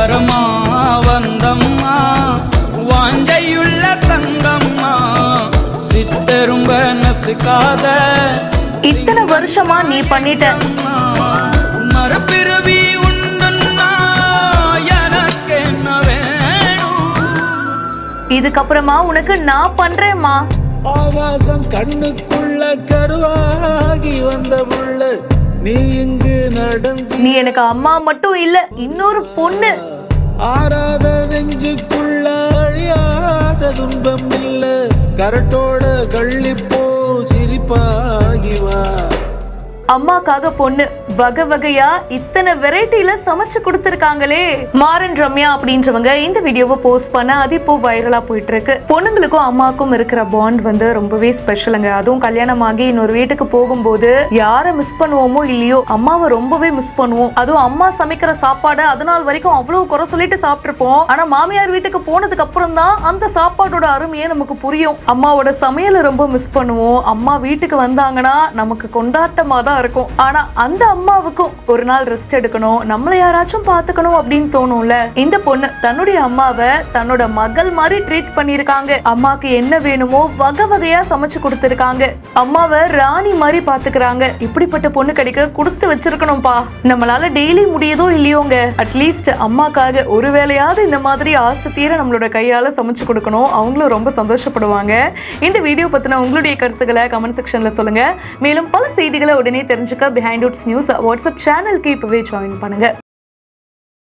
வரமா வந்தம்மா வாஞ்சையுள்ள தங்கம்மா சித்தரும்ப நசுக்காத இத்தனை வருஷமா நீ பண்ணிட்ட மறுபிறவி உண்டுன்னா எனக்கு என்ன வேணும். இதுக்கப்புறமா உனக்கு நான் பண்றேம்மா. ஆகாசம் கண்ணுக்குள்ள கருவாகி வந்த புள்ள நீ இங்கு நடந்து. நீ எனக்கு அம்மா மட்டும் இல்ல, இன்னொரு பொண்ணு. ஆறாத நெஞ்சுக்குள்ள அழியாத துன்பம் இல்ல கரட்டோட கள்ளிப்போ சிரிப்பாகி வா. அம்மாக்காக பொண்ணு வகை வகையா இத்தனை வெரைட்டில சமைச்சு கொடுத்திருக்காங்களே. மாறன் ரம்யா அப்படின்றவங்க இந்த வீடியோவை போஸ்ட் பண்ண அது இப்போ வைரலா போயிட்டு இருக்கு. பொண்ணுங்களுக்கும் அம்மாக்கும் இருக்கிற பாண்ட் வந்து ரொம்பவே ஸ்பெஷலுங்க. அதுவும் கல்யாணமாகி இன்னொரு வீட்டுக்கு போகும்போது யாரை மிஸ் பண்ணுவோமோ இல்லையோ அம்மாவை ரொம்பவே மிஸ் பண்ணுவோம். அதுவும் அம்மா சமைக்கிற சாப்பாடு அதனால் வரைக்கும் அவ்வளவு குறை சொல்லிட்டு சாப்பிட்டுருப்போம். ஆனா மாமியார் வீட்டுக்கு போனதுக்கு அப்புறம் தான் அந்த சாப்பாடோட அருமையே நமக்கு புரியும். அம்மாவோட சமையலை ரொம்ப மிஸ் பண்ணுவோம். அம்மா வீட்டுக்கு வந்தாங்கன்னா நமக்கு கொண்டாட்டமா தான் இருக்கும். ஆனா அந்த அம்மாவுக்கும் ஒரு நாள் ரெஸ்ட் எடுக்கணும், நம்மள யாராச்சும் பாத்துக்கணும் அப்படின்னு தோணும்ல. இந்த பொண்ணு தன்னுடைய அம்மாவை தன்னோட மகள் மாதிரி ட்ரீட் பண்ணிருக்காங்க. அம்மாக்கு என்ன வேணுமோ வகை வகையா சமைச்சு கொடுத்திருக்காங்க. அம்மாவை ராணி மாதிரி பாத்துக்கிறாங்க. இப்படிப்பட்ட பொண்ணு கிடைக்க கொடுத்து வச்சிருக்கணும்பா. நம்மளால டெய்லி முடியுதோ இல்லையோங்க, அட்லீஸ்ட் அம்மாக்காக ஒரு வேளையாவது இந்த மாதிரி ஆசை தீர நம்மளோட கையால சமைச்சு கொடுக்கணும். அவங்களும் ரொம்ப சந்தோஷப்படுவாங்க. இந்த வீடியோ பத்தின உங்களுடைய கருத்துக்களை கமெண்ட் செக்ஷன்ல சொல்லுங்க. மேலும் பல செய்திகளை உடனே தெரிஞ்சுக்க பிஹைண்ட் நியூஸ் வாட்ஸ்அப் சேனலுக்கு இப்பவே ஜாயின் பண்ணுங்க.